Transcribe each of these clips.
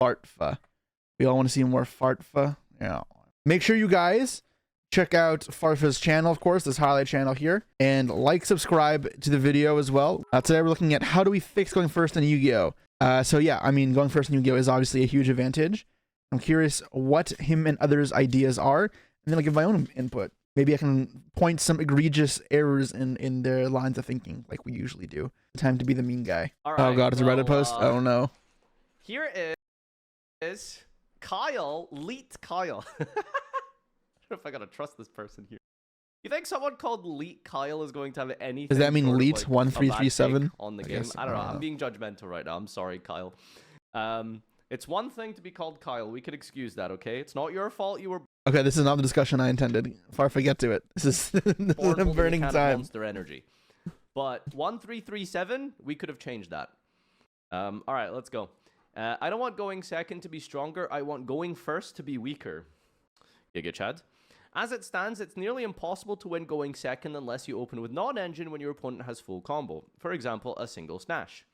Farfa. We all want to see more Farfa. Yeah. Make sure you guys check out Farfa's channel, of course, this highlight channel here, and subscribe to the video as well. Today we're looking at how do we fix going first in Yu-Gi-Oh. So yeah, I mean, going first in Yu-Gi-Oh is obviously a huge advantage. I'm curious what him and others' ideas are, and then I'll give my own input. Maybe I can point some egregious errors in their lines of thinking, like we usually do. Time to be the mean guy. Right, oh god, it's a Reddit post? Oh no. Here is Kyle, Leet Kyle. I don't know if I gotta trust this person here. You think someone called Leet Kyle is going to have anything? Does that mean Leet like 1337 on the game? I don't know. I'm being judgmental right now. I'm sorry, Kyle. It's one thing to be called Kyle. We could excuse that, okay? It's not your fault. You were okay. This is not the discussion I intended. Farfa, get to it. This is a burning time. Monster energy. But 1337, we could have changed that. All right, let's go. I don't want going second to be stronger. I want going first to be weaker. Giga Chad. As it stands, it's nearly impossible to win going second unless you open with non-engine when your opponent has full combo. For example, a single Snash.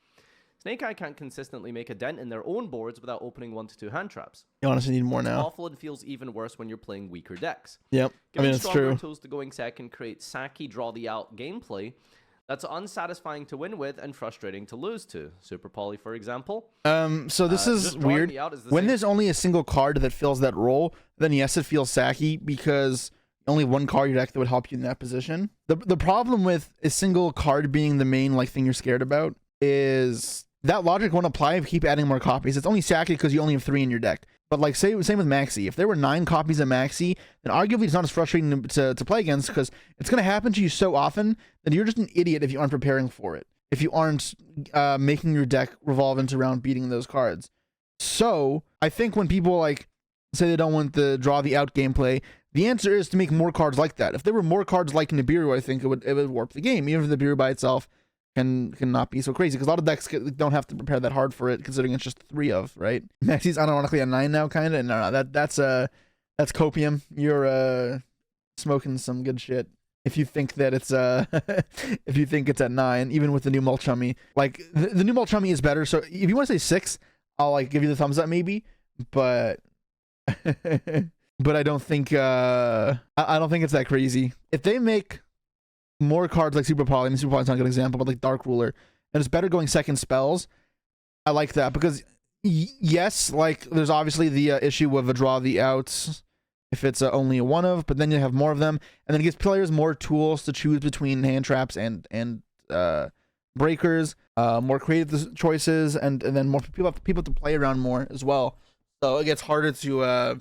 Snake Eye can't consistently make a dent in their own boards without opening 1 to 2 hand traps. You honestly need more it's now. Awful and feels even worse when you're playing weaker decks. Yep, I mean, it's true. Tools to going second create sacky, draw the out gameplay that's unsatisfying to win with and frustrating to lose to. Super Poly, for example. So this is weird. When there's only a single card that fills that role, then yes, it feels sacky because only one card in your deck that would help you in that position. The problem with a single card being the main thing you're scared about is that logic won't apply if you keep adding more copies. It's only sacky because you only have 3 in your deck. But same with Maxi. If there were 9 copies of Maxi, then arguably it's not as frustrating to play against because it's going to happen to you so often that you're just an idiot if you aren't preparing for it. If you aren't making your deck revolve into around beating those cards. So I think when people say they don't want the draw the out gameplay, the answer is to make more cards like that. If there were more cards like Nibiru, I think it would warp the game. Even if the Nibiru by itself can not be so crazy because a lot of decks don't have to prepare that hard for it, considering it's just 3 of, right? Maxi's unironically a 9 now, kind of. No, that's copium. You're smoking some good shit if you think that it's if you think it's at 9, even with the new Mulchummy. The new Mulchummy is better. So if you want to say 6, I'll give you the thumbs up maybe, but but I don't think I don't think it's that crazy. If they make more cards like Super Poly, I mean, Super Poly's not a good example, but Dark Ruler, and it's better going second spells, I like that because yes, there's obviously the issue of a draw the outs if it's only a 1 of, but then you have more of them, and then it gives players more tools to choose between hand traps and breakers, more creative choices, and then more people to play around more as well. So it gets harder to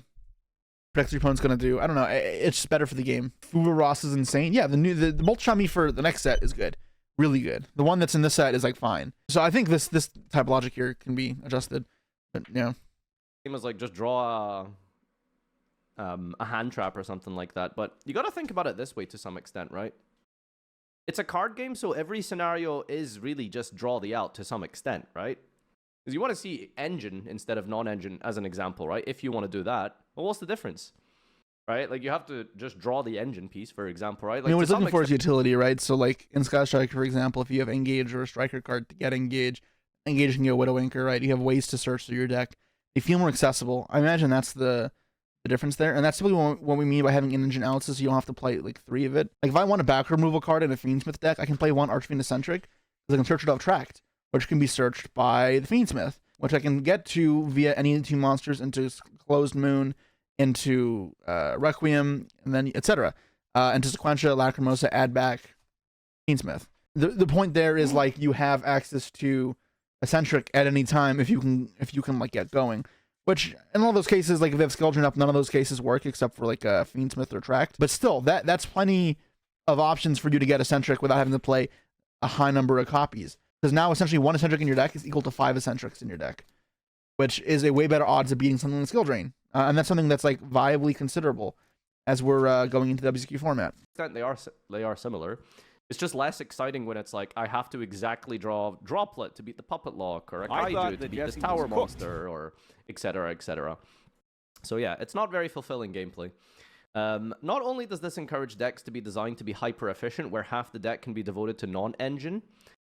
predict your opponent's gonna do. I don't know. It's just better for the game. Fuwa Ross is insane. Yeah, the Mulchummy for the next set is good, really good. The one that's in this set is fine. So I think this type of logic here can be adjusted. But yeah, game is just draw a hand trap or something like that. But you got to think about it this way to some extent, right? It's a card game, so every scenario is really just draw the out to some extent, right? Because you want to see engine instead of non-engine as an example, right? If you want to do that, well, what's the difference, right? You have to just draw the engine piece, for example, right? I mean, what it's looking for is utility, right? So, in Sky Striker, for example, if you have Engage or a Striker card to get Engage can go Widowmaker, right? You have ways to search through your deck. They feel more accessible. I imagine that's the difference there, and that's simply what we mean by having engine outs, so you don't have to play 3 of it. If I want a back removal card in a Fiendsmith deck, I can play 1 Archfiend Eccentric because I can search it off Tract, which can be searched by the Fiendsmith, which I can get to via any 2 monsters into Closed Moon, into Requiem, and then etc. Into Sequentia, Lacrimosa, add back Fiendsmith. The point there is you have access to Eccentric at any time if you can get going. Which in all those cases, if they have Skeldron up, none of those cases work except for Fiendsmith or Tract. But still, that's plenty of options for you to get Eccentric without having to play a high number of copies. Because now essentially 1 Eccentric in your deck is equal to 5 Eccentrics in your deck, which is a way better odds of beating something like Skill Drain. And that's something that's viably considerable as we're going into the WCQ format. They are similar. It's just less exciting when it's I have to exactly draw Droplet to beat the Puppet Lock, or a Kaiju to beat this Tower Monster, or etc. etc. So yeah, it's not very fulfilling gameplay. Not only does this encourage decks to be designed to be hyper efficient, where half the deck can be devoted to non-engine,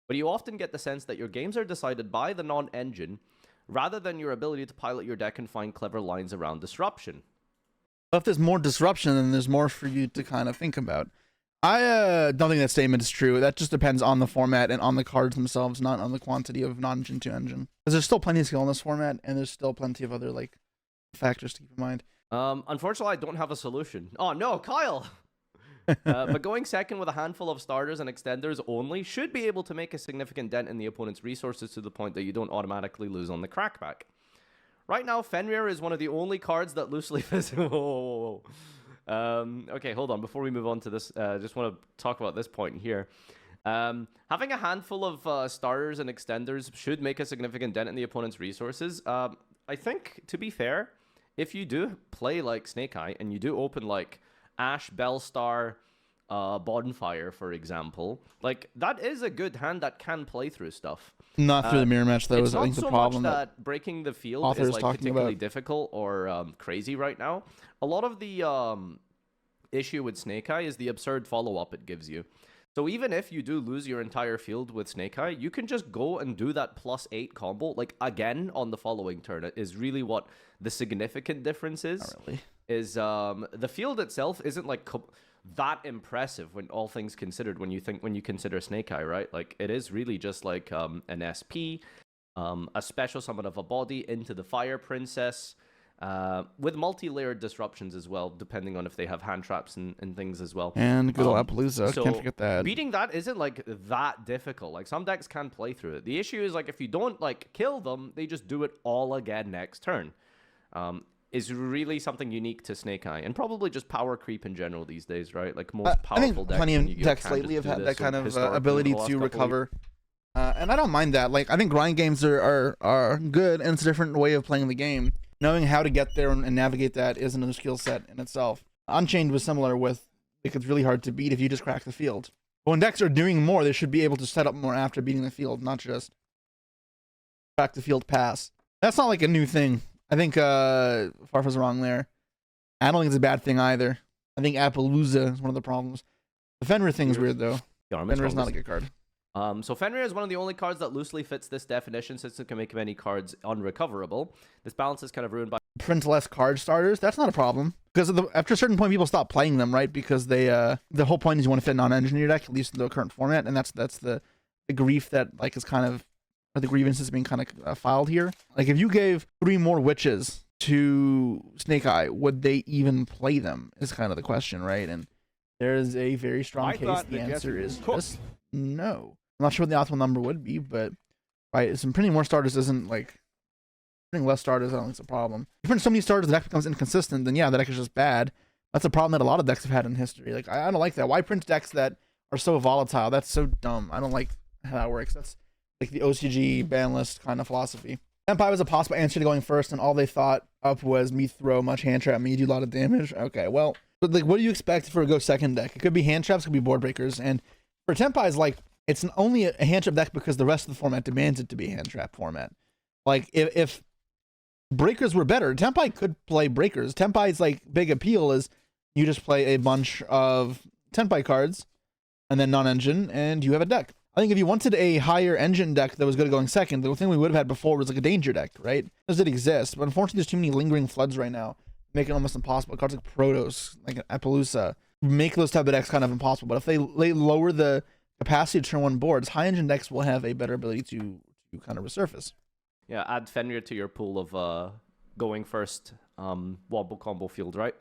but you often get the sense that your games are decided by the non-engine rather than your ability to pilot your deck and find clever lines around disruption. If there's more disruption, then there's more for you to kind of think about. I don't think that statement is true. That just depends on the format and on the cards themselves, not on the quantity of non-engine to engine. Because there's still plenty of skill in this format, and there's still plenty of other like factors to keep in mind. Unfortunately, I don't have a solution. Oh no, Kyle! But going second with a handful of starters and extenders only should be able to make a significant dent in the opponent's resources to the point that you don't automatically lose on the crackback. Right now, Fenrir is one of the only cards that loosely fits. Okay, hold on. Before we move on to this, just want to talk about this point here. Having a handful of starters and extenders should make a significant dent in the opponent's resources. I think, to be fair, if you do play like Snake Eye and you do open like Ash, Bellstar, Bonfire, for example, like that is a good hand that can play through stuff. Not through the mirror match, though. It's I not think so the problem much that breaking the field is like particularly difficult or crazy right now. A lot of the issue with Snake Eye is the absurd follow-up it gives you. So even if you do lose your entire field with Snake Eye, you can just go and do that +8 combo, like, again on the following turn. It is really what the significant difference is. Not really. Is the field itself isn't, like, that impressive when all things considered, when you consider Snake Eye, right? Like, it is really just, like, an SP, a special summon of a body into the Fire Princess, with multi-layered disruptions as well, depending on if they have hand traps and things as well. And good old Appaloosa, so can't forget that. Beating that isn't like that difficult. Like some decks can play through it. The issue is like if you don't like kill them, they just do it all again next turn. Is really something unique to Snake Eye and probably just power creep in general these days, right? Like most powerful decks. I think plenty of decks lately have had that kind of ability to recover. And I don't mind that. Like I think grind games are good, and it's a different way of playing the game. Knowing how to get there and navigate that is another skill set in itself. Unchained was similar with, like, it's really hard to beat if you just crack the field. But when decks are doing more, they should be able to set up more after beating the field, not just crack the field pass. That's not like a new thing. I think Farfa's wrong there. I don't think it's a bad thing either. I think Appaloosa is one of the problems. The Fenrir thing is weird, though. Fenrir is not a good card. So Fenrir is one of the only cards that loosely fits this definition since it can make many cards unrecoverable. This balance is kind of ruined by print less card starters. That's not a problem because after a certain point, people stop playing them, right? Because they the whole point is you want to fit non-engine in your deck, at least in the current format, and that's the grief that like is kind of, or the grievance is being kind of filed here. Like if you gave 3 more witches to Snake Eye, would they even play them? Is kind of the question, right? And there is a very strong case. The answer is just no. I'm not sure what the optimal number would be, but right, some printing more starters isn't like printing less starters. I don't think it's a problem. If you print so many starters, the deck becomes inconsistent. Then yeah, the deck is just bad. That's a problem that a lot of decks have had in history. Like I don't like that. Why print decks that are so volatile? That's so dumb. I don't like how that works. That's like the OCG ban list kind of philosophy. Empire was a possible answer to going first, and all they thought up was me throw much hand trap, me do a lot of damage. Okay, well, but like, what do you expect for a go second deck? It could be hand traps, it could be board breakers, and for Tempai is like. It's only a hand trap deck because the rest of the format demands it to be a hand trap format. Like if breakers were better, Tempai could play breakers. Tempai's like big appeal is you just play a bunch of Tempai cards and then non-engine and you have a deck. I think if you wanted a higher engine deck that was good at going second, the thing we would have had before was like a danger deck, right? Those did exist, but unfortunately there's too many lingering floods right now, make it almost impossible. Cards like Protos, like Appaloosa, make those type of decks kind of impossible. But if they lower the capacity to turn 1 boards, high engine decks will have a better ability to kind of resurface. Yeah, add Fenrir to your pool of going first wobble combo field, right?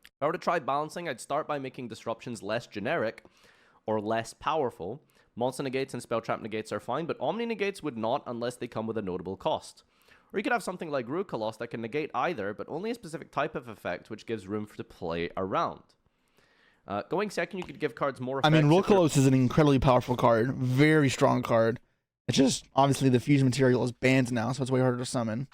If I were to try balancing, I'd start by making disruptions less generic or less powerful. Monster negates and spell trap negates are fine, but Omni negates would not unless they come with a notable cost. Or you could have something like Rukalos that can negate either, but only a specific type of effect, which gives room to play around. Going second, you could give cards more effects. I mean, Rukalos is an incredibly powerful card. Very strong card. It's just, obviously, the fusion material is banned now, so it's way harder to summon.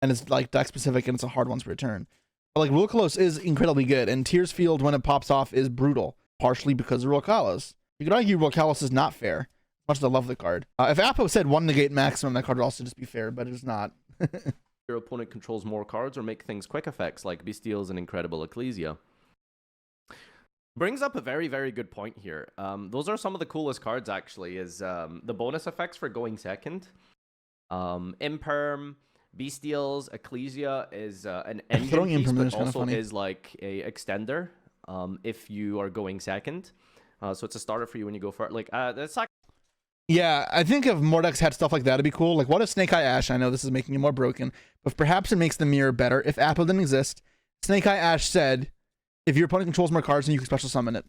And it's, like, deck-specific, and it's a hard one to return. But, like, Rukalos is incredibly good, and Tears Field, when it pops off, is brutal. Partially because of Rukalos. You could argue Rukalos is not fair, as much as I love the card. If Appo said 1 negate maximum, that card would also just be fair, but it's not. Your opponent controls more cards or make things quick effects, like Bestials and Incredible Ecclesia. Brings up a very, very good point here. Those are some of the coolest cards, actually, is the bonus effects for going second. Imperm, Bestials, Ecclesia is an engine Throwing piece, Imperm but is kind of also funny. is like a extender if you are going second. So it's a starter for you when you go for it. Like that's like. Yeah, I think if Mordex had stuff like that, it'd be cool. Like, what if Snake Eye Ash? I know this is making you more broken, but perhaps it makes the mirror better. If Apple didn't exist, Snake Eye Ash said, if your opponent controls more cards, then you can special summon it.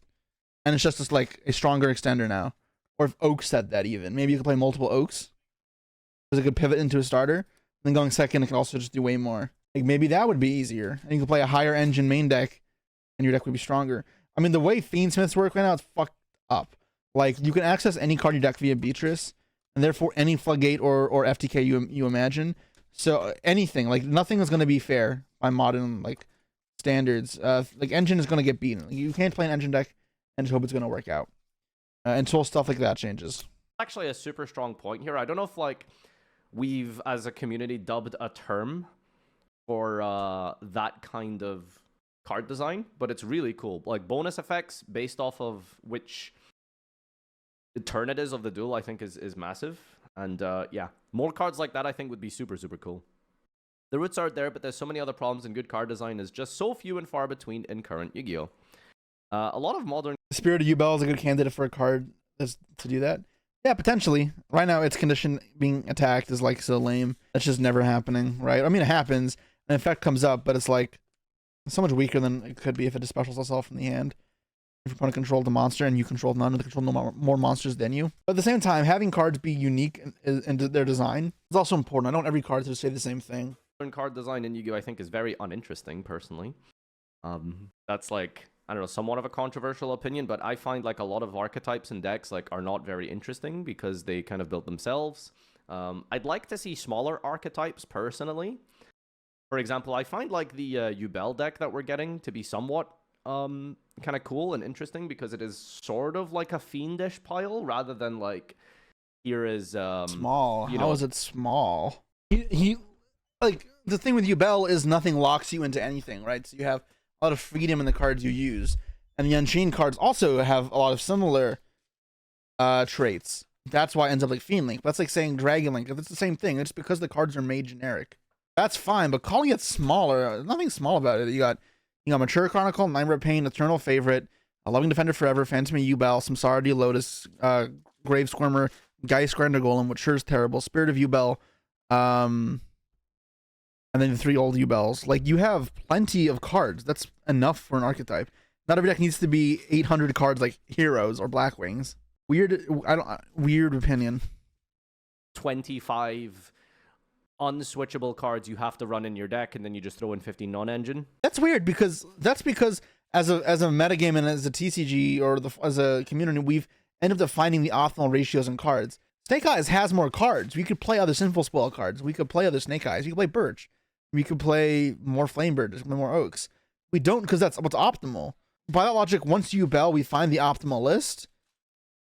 And it's just like a stronger extender now. Or if Oak said that even. Maybe you could play multiple Oaks. Because it could pivot into a starter. Then going second, it can also just do way more. Like, maybe that would be easier. And you could play a higher engine main deck, and your deck would be stronger. I mean, the way Fiendsmiths work right now, it's fucked up. Like, you can access any card in your deck via Beatrice, and therefore any Floodgate or FTK you imagine. So anything, like, nothing is going to be fair by modern, like, standards. Like, Engine is going to get beaten. Like, you can't play an Engine deck and just hope it's going to work out. Until stuff like that changes. Actually a super strong point here. I don't know if, like, we've, as a community, dubbed a term for that kind of card design, but it's really cool. Like, bonus effects based off of which turn it is of the duel, I think is massive. And yeah, more cards like that I think would be super cool. The roots are there, but there's so many other problems, and good card design is just so few and far between in current Yu-Gi-Oh. A lot of modern Spirit of Yubel is a good candidate for a card to do that. Yeah, potentially. Right now, its condition being attacked is like so lame. That's just never happening, right? I mean, it happens, an effect comes up, but it's like so much weaker than it could be if it just specials itself from the hand. If your opponent controlled the monster and you control none, they control no more monsters than you. But at the same time, having cards be unique in their design is also important. I don't want every card to say the same thing. card design in Yu-Gi-Oh! I think is very uninteresting, personally. That's like, I don't know, somewhat of a controversial opinion, but I find like a lot of archetypes and decks like are not very interesting because they kind of built themselves. I'd like to see smaller archetypes personally. For example, I find like the Yubel deck that we're getting to be somewhat kind of cool and interesting because it is sort of like a fiendish pile rather than like here is small. How is it small? He like the thing with Yubel is nothing locks you into anything, right? So you have a lot of freedom in the cards you use, and the Unchained cards also have a lot of similar traits. That's why it ends up like Fiend Link. That's like saying Dragon Link. It's the same thing. It's because the cards are made generic. That's fine, but calling it smaller, there's nothing small about it. You got Mature Chronicle, Nine Red Pain, Eternal Favorite, A Loving Defender Forever, Phantom Yubel, Samsara Lotus, Grave Squirmer, Geist Grinder Golem, which sure is terrible, Spirit of Yubel, and then the 3 old Yubels. Like, you have plenty of cards. That's enough for an archetype. Not every deck needs to be 800 cards like Heroes or Blackwings. Weird opinion. 25 unswitchable cards you have to run in your deck, and then you just throw in 50 non-engine. That's weird because as a metagame and as a TCG or as a community, we've ended up defining the optimal ratios in cards. Snake Eyes has more cards. We could play other Sinful Spoil cards. We could play other Snake Eyes. We could play Birch. We could play more Flamebird, more Oaks. We don't, because that's what's optimal. By that logic, once you Bell, we find the optimal list.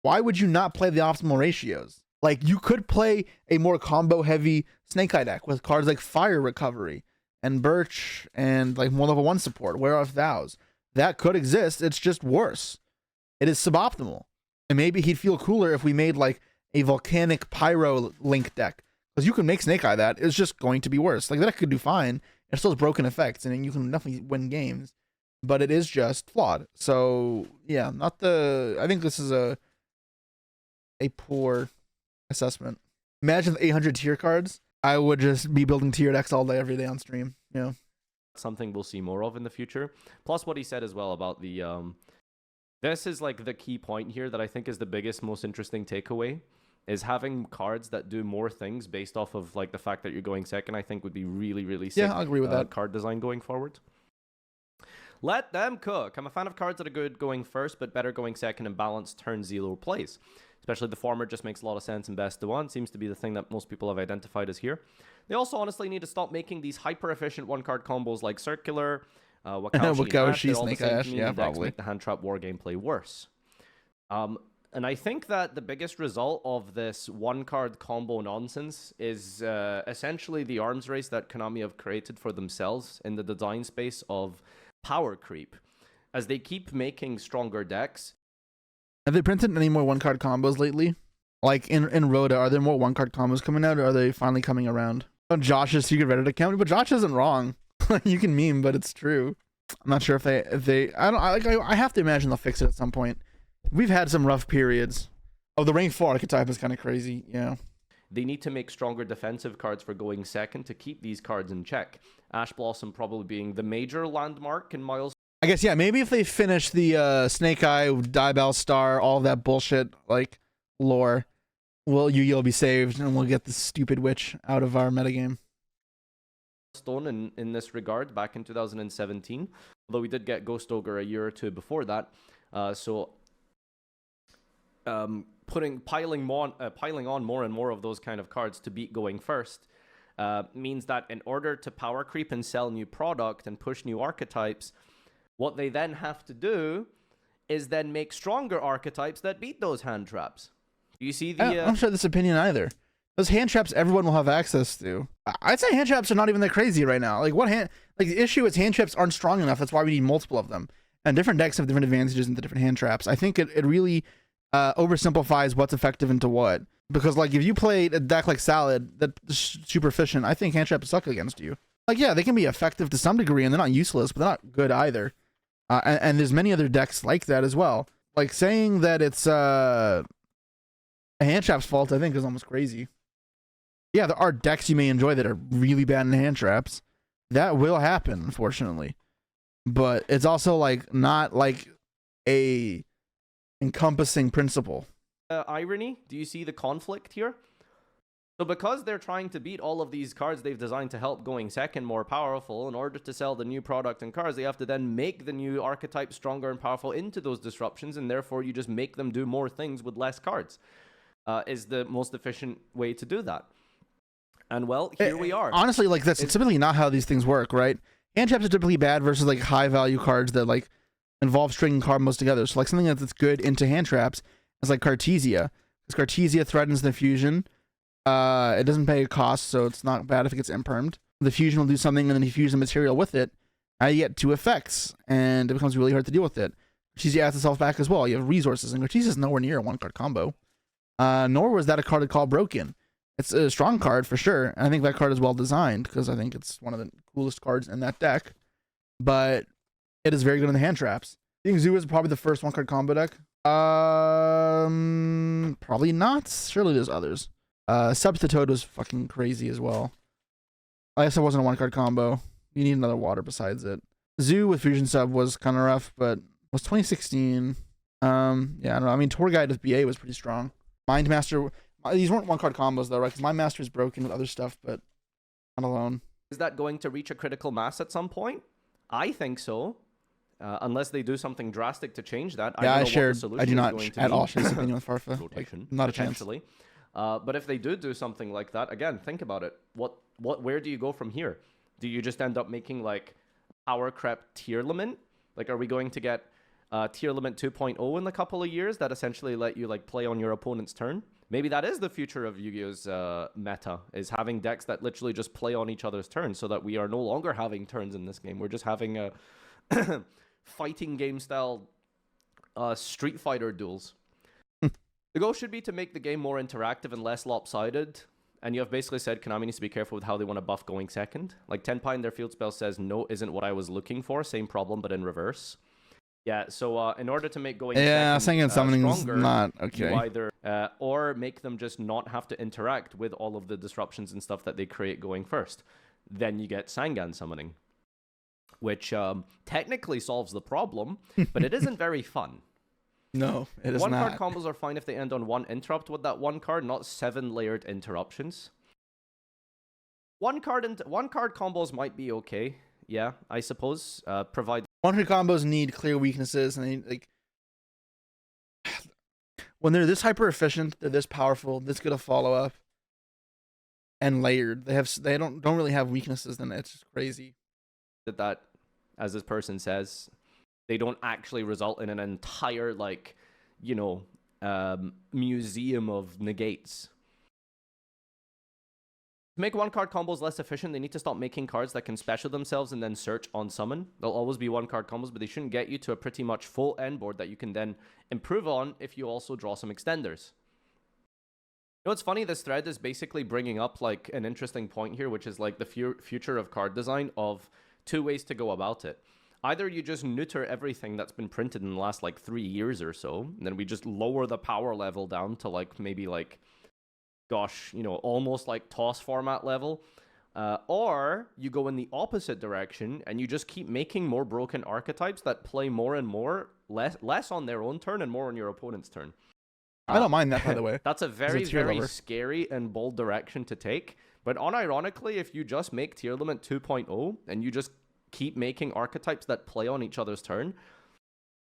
Why would you not play the optimal ratios? Like, you could play a more combo-heavy Snake Eye deck with cards like Fire Recovery and Birch and like more level 1 support, Wear Off Vows. That could exist. It's just worse. It is suboptimal. And maybe he'd feel cooler if we made like a Volcanic Pyro Link deck. Because you can make Snake Eye that. It's just going to be worse. Like, that deck could do fine. It still has broken effects, and you can definitely win games. But it is just flawed. So, yeah, I think this is a poor assessment. Imagine the 800 tier cards. I would just be building tier decks all day, every day on stream. You know? Something we'll see more of in the future. Plus what he said as well about the... this is like the key point here that I think is the biggest, most interesting takeaway, is having cards that do more things based off of like the fact that you're going second. I think would be really sick. Yeah, I agree with that. Card design going forward. Let them cook. I'm a fan of cards that are good going first, but better going second and balanced turn 0 plays. Especially the former just makes a lot of sense in best of 1. Seems to be the thing that most people have identified as here. They also honestly need to stop making these hyper-efficient one-card combos like Circular, Wakaushi, Snake Ash, yeah, probably. Make the hand trap war gameplay worse. And I think that the biggest result of this one-card combo nonsense is essentially the arms race that Konami have created for themselves in the design space of power creep. As they keep making stronger decks. Have they printed any more one-card combos lately? Like in Rhoda, are there more one card combos coming out, or are they finally coming around? On Josh's secret Reddit account, but Josh isn't wrong. You can meme, but it's true. I'm not sure if they I have to imagine they'll fix it at some point. We've had some rough periods. Oh, the rank 4 archetype is kind of crazy. Yeah. They need to make stronger defensive cards for going second to keep these cards in check. Ash Blossom probably being the major landmark in Miles. I guess, yeah, maybe if they finish the Snake Eye, Diebell Star, all that bullshit, like, lore, yugioh be saved, and we'll get this stupid witch out of our metagame. Stone in this regard back in 2017, although we did get Ghost Ogre a year or two before that. Piling on more and more of those kind of cards to beat going first means that in order to power creep and sell new product and push new archetypes, what they then have to do is then make stronger archetypes that beat those hand traps. You see the... I'm not sure this opinion either. Those hand traps everyone will have access to. I'd say hand traps are not even that crazy right now. Like the issue is hand traps aren't strong enough. That's why we need multiple of them. And different decks have different advantages in the different hand traps. I think it really oversimplifies what's effective into what. Because like if you play a deck like Salad that's super efficient, I think hand traps suck against you. Like yeah, they can be effective to some degree and they're not useless, but they're not good either. And there's many other decks like that as well. Like saying that it's a hand trap's fault, I think, is almost crazy. Yeah, there are decks you may enjoy that are really bad in hand traps. That will happen, unfortunately. But it's also like not like a encompassing principle. Irony? Do you see the conflict here? So because they're trying to beat all of these cards they've designed to help going second more powerful, in order to sell the new product and cards, they have to then make the new archetype stronger and powerful into those disruptions, and therefore you just make them do more things with less cards. Is the most efficient way to do that. And well, here we are. Honestly, like that's typically not how these things work, right? Hand traps are typically bad versus like high value cards that like involve stringing combos together. So like something that's good into hand traps is like Cartesia. Because Cartesia threatens the fusion. It doesn't pay a cost, so it's not bad if it gets impermed. The fusion will do something, and then you fuse the material with it. Now you get 2 effects, and it becomes really hard to deal with it. Cartesia adds itself back as well. You have resources, and Cartesia is nowhere near a 1-card combo. Nor was that a card called Broken. It's a strong card for sure, and I think that card is well designed because I think it's one of the coolest cards in that deck. But it is very good in the hand traps. I think Zoo is probably the first 1-card combo deck. Probably not. Surely there's others. Substitute was fucking crazy as well. I guess it wasn't a 1-card combo. You need another water besides it. Zoo with Fusion Sub was kind of rough, but was 2016. Yeah, I don't know. I mean, Tour Guide with BA was pretty strong. Mind Master. These weren't 1-card combos though, right? Because Mind Master is broken with other stuff, but not alone. Is that going to reach a critical mass at some point? I think so. Unless they do something drastic to change that. Yeah, I do not at all share this opinion with Farfa. Like, not a chance. But if they do something like that, again, think about it. Where do you go from here? Do you just end up making like power creep tier limit? Like, are we going to get tier limit 2.0 in a couple of years that essentially let you like play on your opponent's turn? Maybe that is the future of Yu-Gi-Oh's meta, is having decks that literally just play on each other's turns, so that we are no longer having turns in this game. We're just having a fighting game style Street Fighter duels. The goal should be to make the game more interactive and less lopsided. And you have basically said Konami needs to be careful with how they want to buff going second. Like Tenpai in their field spell says, no, isn't what I was looking for. Same problem, but in reverse. Yeah, so in order to make going second something's stronger, not okay. You either or make them just not have to interact with all of the disruptions and stuff that they create going first. Then you get Sangan summoning, which technically solves the problem, but it isn't very fun. No, it is not. 1-card combos are fine if they end on 1 interrupt with that 1 card, not 7 layered interruptions. 1-card combos might be okay. Yeah, I suppose. Provide 1-card combos need clear weaknesses, and they like when they're this hyper efficient, they're this powerful, this good a follow up, and layered. They don't really have weaknesses. Then it's just crazy. That, as this person says, they don't actually result in an entire, like, you know, museum of negates. To make 1-card combos less efficient, they need to stop making cards that can special themselves and then search on summon. They'll always be 1-card combos, but they shouldn't get you to a pretty much full end board that you can then improve on if you also draw some extenders. You know what's funny? This thread is basically bringing up like an interesting point here, which is like the future of card design of two ways to go about it. Either you just neuter everything that's been printed in the last like 3 years or so, and then we just lower the power level down to like maybe like, gosh, you know, almost like TOS format level. Or you go in the opposite direction and you just keep making more broken archetypes that play more and more, less on their own turn and more on your opponent's turn. I don't mind that, by the way. That's a very scary and bold direction to take. But unironically, if you just make tier limit 2.0 and you just keep making archetypes that play on each other's turn,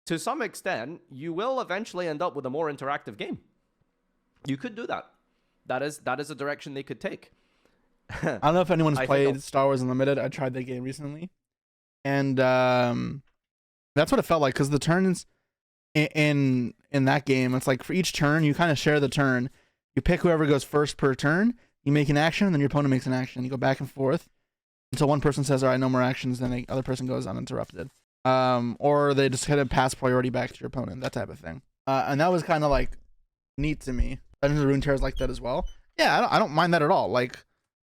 to some extent, you will eventually end up with a more interactive game. You could do that. That is a direction they could take. I don't know if anyone's played Star Wars Unlimited. I tried that game recently. And that's what it felt like, because the turns in that game, it's like for each turn, you kind of share the turn. You pick whoever goes first per turn, you make an action, and then your opponent makes an action. You go back and forth until one person says, all right, no more actions, then the other person goes uninterrupted. Or they just kind of pass priority back to your opponent, that type of thing. And that was kind of like neat to me. Dungeons of Runeterra is like that as well. Yeah, I don't mind that at all. Like,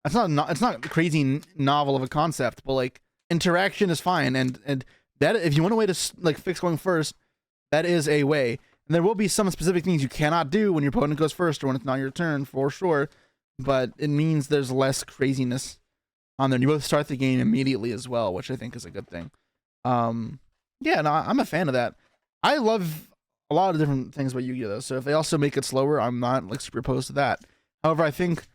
it's not crazy novel of a concept, but like interaction is fine. And that, if you want a way to like fix going first, that is a way. And there will be some specific things you cannot do when your opponent goes first or when it's not your turn, for sure. But it means there's less craziness on there. And you both start the game immediately as well, which I think is a good thing. Yeah, no, I'm a fan of that. I love a lot of different things about Yu-Gi-Oh! Though. So if they also make it slower, I'm not like super opposed to that. However, I think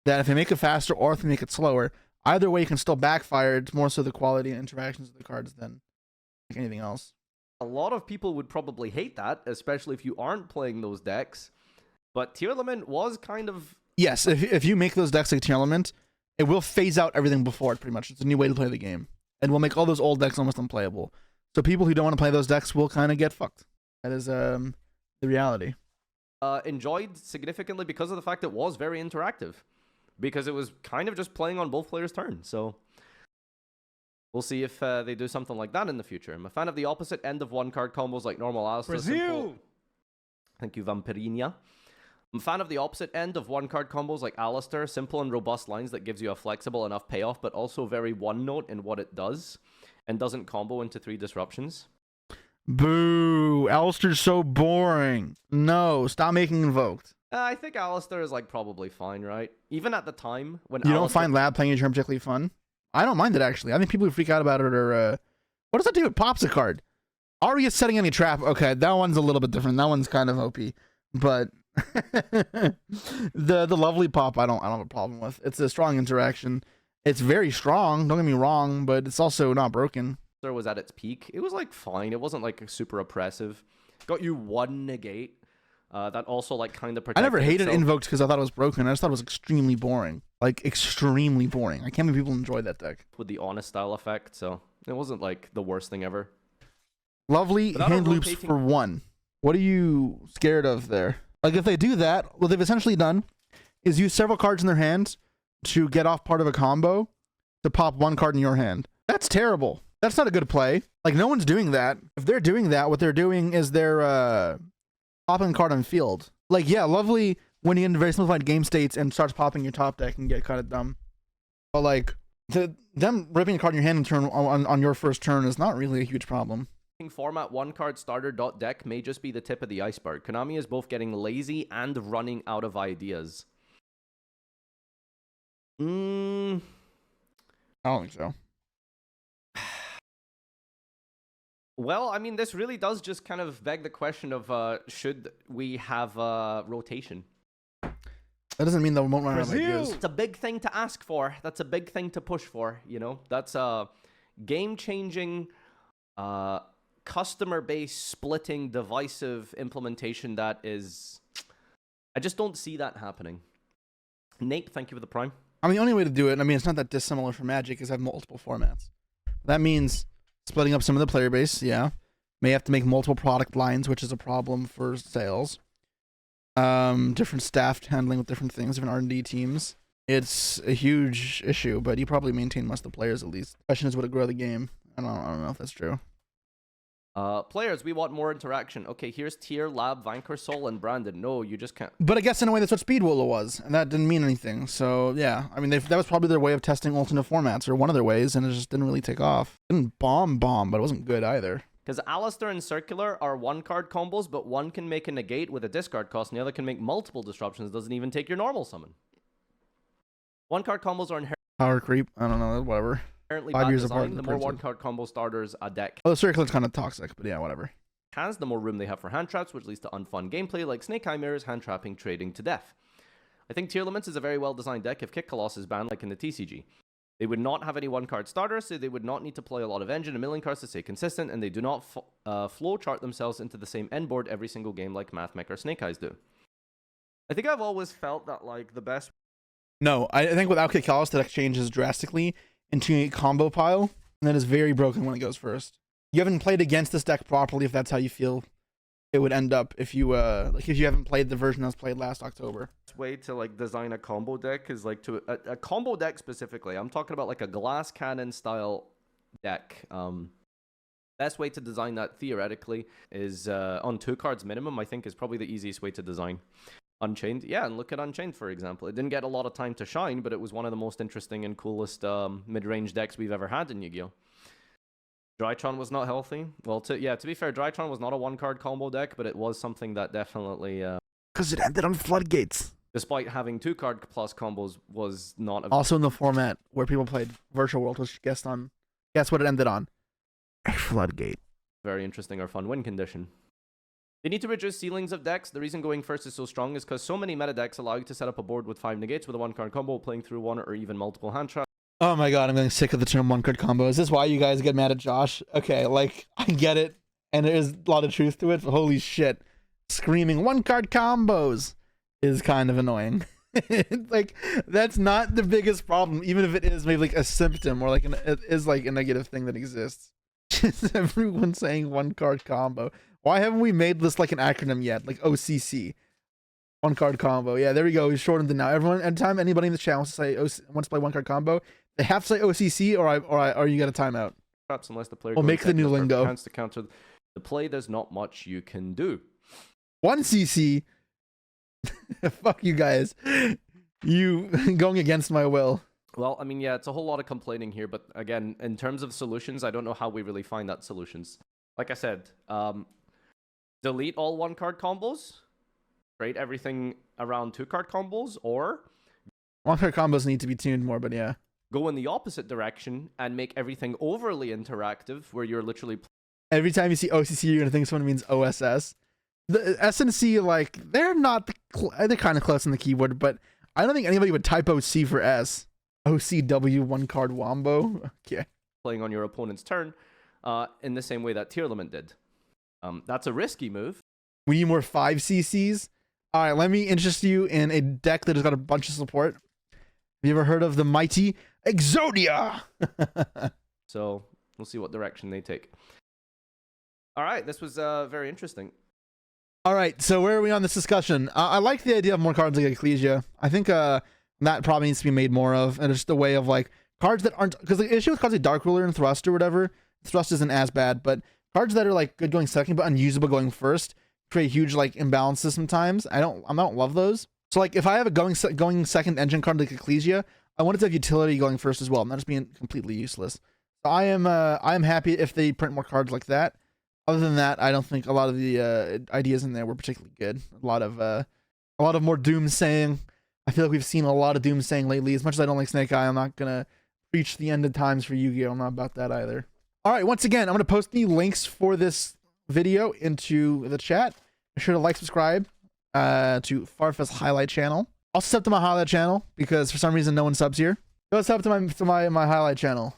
that if they make it faster or if they make it slower, either way can still backfire. It's more so the quality and interactions of the cards than like anything else. A lot of people would probably hate that, especially if you aren't playing those decks. But Tier Element was kind of... Yes, if you make those decks like Tier Element, it will phase out everything before it, pretty much. It's a new way to play the game. And will make all those old decks almost unplayable. So people who don't want to play those decks will kind of get fucked. That is the reality. Enjoyed significantly because of the fact it was very interactive. Because it was kind of just playing on both players' turns. So we'll see if they do something like that in the future. I'm a fan of the opposite end of one-card combos like normal Alistair. Brazil! Thank you, Vampirinha. I'm a fan of the opposite end of one-card combos like Alistair. Simple and robust lines that gives you a flexible enough payoff, but also very one-note in what it does. And doesn't combo into 3 disruptions. Boo! Alistair's so boring. No, stop making Invoked. I think Alistair is like probably fine, right? Even at the time when you don't find Lab playing a turn particularly fun. I don't mind it actually. I think people who freak out about it are. What does that do? It pops a card. Aria setting any trap. Okay, that one's a little bit different. That one's kind of OP, but the lovely pop I don't have a problem with. It's a strong interaction. It's very strong. Don't get me wrong, but it's also not broken. Was at its peak. It was like fine. It wasn't like super oppressive. Got you 1 negate. That also like kind of protected I never hated itself. Invoked because I thought it was broken. I just thought it was extremely boring. Like extremely boring. I can't believe people enjoy that deck. With the honest style effect, so it wasn't like the worst thing ever. Lovely hand loops for 1. What are you scared of there? Like if they do that, what they've essentially done is use several cards in their hand to get off part of a combo to pop 1 card in your hand. That's terrible. That's not a good play. Like no one's doing that. If they're doing that, what they're doing is they're popping a card on field. Like yeah, lovely when you get into very simplified game states and starts popping your top deck and get kind of dumb. But like them ripping a card in your hand and turn on your first turn is not really a huge problem. Format 1-card starter deck may just be the tip of the iceberg. Konami is both getting lazy and running out of ideas. I don't think so. Well, I mean, this really does just kind of beg the question of should we have rotation? That doesn't mean that we won't run out of ideas. It's a big thing to ask for. That's a big thing to push for, you know? That's a game-changing, customer-based, splitting, divisive implementation that is... I just don't see that happening. Nape, thank you for the prime. I mean, the only way to do it, I mean, it's not that dissimilar from Magic, is have multiple formats. That means splitting up some of the player base, yeah. May have to make multiple product lines, which is a problem for sales. Different staff handling with different things, different R&D teams. It's a huge issue, but you probably maintain most of the players at least. The question is, would it grow the game? I don't know if that's true. Players, we want more interaction. Okay, here's Tier, Lab, Vanker, Soul, and Brandon. No, you just can't. But I guess in a way that's what Speed Willow was, and that didn't mean anything. So yeah, I mean that was probably their way of testing alternate formats, or one of their ways, and it just didn't really take off. It didn't bomb, but it wasn't good either. Because Alistair and Circular are 1-card combos, but one can make a negate with a discard cost, and the other can make multiple disruptions. Doesn't even take your normal summon. 1-card combos are inherently Power creep. I don't know. Whatever. 5 years years apart. design. The more 1-card combo starters a deck Oh, the Circular's kind of toxic, but yeah, whatever. has, the more room they have for hand traps, which leads to unfun gameplay like Snake Eye Mirrors, hand trapping, trading to death. I think Tier Limits is a very well designed deck if Kick Colossus is banned like in the TCG. They would not have any 1-card starters, so they would not need to play a lot of engine and milling cards to stay consistent, and they do not flow chart themselves into the same end board every single game like Math Mech or Snake Eyes do. I think I've always felt that like the best. No, I think without Kick Colossus, the deck changes drastically into a combo pile, and that is very broken when it goes first. You haven't played against this deck properly if that's how you feel it would end up if you like if you haven't played the version that was played last October. Way to like design a combo deck is like to a combo deck specifically. I'm talking about like a glass cannon style deck. Best way to design that theoretically is on 2 cards minimum. I think is probably the easiest way to design. Unchained, yeah, and look at Unchained, for example. It didn't get a lot of time to shine, but it was one of the most interesting and coolest mid-range decks we've ever had in Yu-Gi-Oh! Drytron was not healthy. Well, to be fair, Drytron was not a 1-card combo deck, but it was something that definitely... Because it ended on floodgates. Despite having 2-card plus combos, was not... Also in the format where people played Virtual World, which guess what it ended on? A floodgate. Very interesting or fun win condition. They need to reduce ceilings of decks. The reason going first is so strong is because so many meta decks allow you to set up a board with 5 negates with a 1-card combo, playing through 1 or even multiple hand traps. Oh my god, I'm getting sick of the term 1-card combo. Is this why you guys get mad at Josh? Okay, like, I get it, and there is a lot of truth to it, but holy shit. Screaming 1-card combos is kind of annoying. Like, that's not the biggest problem, even if it is maybe like a symptom or like it is like a negative thing that exists. Just everyone saying 1-card combo. Why haven't we made this like an acronym yet? Like OCC. 1-card combo. Yeah, there we go. We shortened it now. Anytime anybody in the chat wants to play 1-card combo, they have to say OCC or you get a timeout. Perhaps unless the player or make the new lingo. To counter the play, there's not much you can do. 1CC. Fuck you guys. You going against my will. Well, I mean, yeah, it's a whole lot of complaining here, but again, in terms of solutions, I don't know how we really find that solutions. Like I said, delete all 1-card combos, trade everything around 2-card combos, or 1-card combos need to be tuned more, but yeah. Go in the opposite direction and make everything overly interactive, where you're literally... Every time you see OCC, you're going to think someone means OSS. The SNC, like, they're not... they're kind of close on the keyboard, but I don't think anybody would type OC for S. OCW 1-card wombo? Okay. Playing on your opponent's turn in the same way that Tier Limit did. That's a risky move. We need more 5CCs. All right, let me interest you in a deck that has got a bunch of support. Have you ever heard of the mighty Exodia? So we'll see what direction they take. All right, this was very interesting. All right, so where are we on this discussion? I like the idea of more cards like Ecclesia. I think that probably needs to be made more of, and it's just a way of like cards that aren't, because the issue with cards like Dark Ruler and Thrust or whatever, Thrust isn't as bad, but cards that are like good going second but unusable going first create huge like imbalances sometimes. I don't love those. So like if I have a going second engine card like Ecclesia, I want it to have utility going first as well, not just being completely useless. So I am happy if they print more cards like that. Other than that, I don't think a lot of the ideas in there were particularly good. A lot of more doomsaying. I feel like we've seen a lot of doomsaying lately. As much as I don't like Snake Eye, I'm not gonna preach the end of times for Yu-Gi-Oh! I'm not about that either. All right, once again, I'm gonna post the links for this video into the chat. Be sure to like, subscribe to Farfa's highlight channel. Also sub to my highlight channel because for some reason no one subs here. Go sub to my highlight channel.